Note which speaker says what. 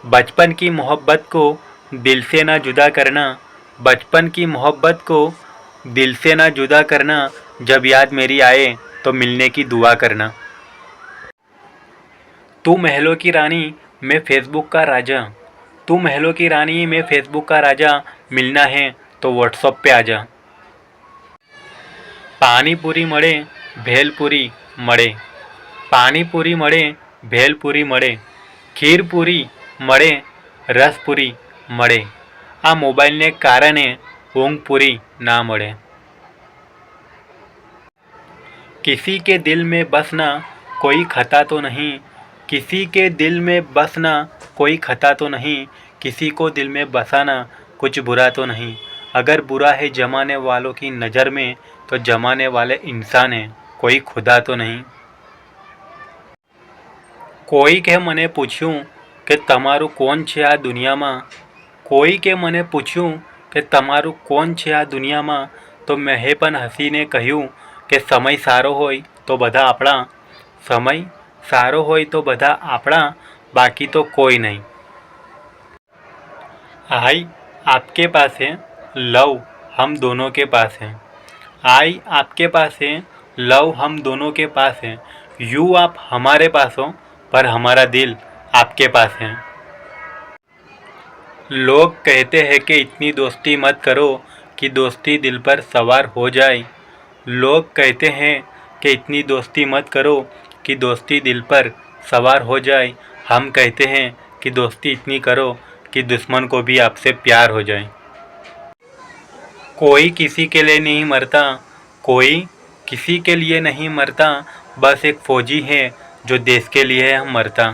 Speaker 1: बचपन की मोहब्बत को दिल से ना जुदा करना, बचपन की मोहब्बत को दिल से ना जुदा करना, जब याद मेरी आए तो मिलने की दुआ करना। तू महलों की रानी, मैं फेसबुक का राजा। तू महलों की रानी, मैं फेसबुक का राजा। मिलना है तो व्हाट्सएप पे आजा। पानीपुरी मळे, भेलपुरी मळे, पानीपुरी मळे, भेलपुरी मळे, ખીરપુરી મળે, રસપુરી મળે। આ મોબાઈલને કારણે ઊંઘ પૂરી ના મળે। किसी के दिल में बसना कोई खता तो नहीं, किसी के दिल में बसना कोई खता तो नहीं, किसी को दिल में बसाना कुछ बुरा तो नहीं। अगर बुरा है जमाने वालों की नज़र में तो जमाने वाले इंसान हैं, कोई खुदा तो नहीं। કોઈકે મને પૂછ્યું કે તમારું કોણ છે આ દુનિયામાં, કોઈકે મને પૂછ્યું કે તમારું કોણ છે આ દુનિયામાં, તો મેં પણ હસીને કહ્યું કે સમય સારો હોય તો બધા આપણા, સમય સારો હોય તો બધા આપણા, બાકી તો કોઈ નહીં। आई आपके पास है, लव हम दोनों के पास है। आई आपके पास है, लव हम दोनों के पास है। यूँ आप हमारे पास हो पर हमारा दिल आपके पास है। लोग कहते हैं कि इतनी दोस्ती मत करो कि दोस्ती दिल पर सवार हो जाए। लोग कहते हैं कि इतनी दोस्ती मत करो कि दोस्ती दिल पर सवार हो जाए। हम कहते हैं कि दोस्ती इतनी करो कि दुश्मन को भी आपसे प्यार हो जाए। कोई किसी के लिए नहीं मरता, कोई किसी के लिए नहीं मरता, बस एक फ़ौजी है जो देश के लिए है मरता।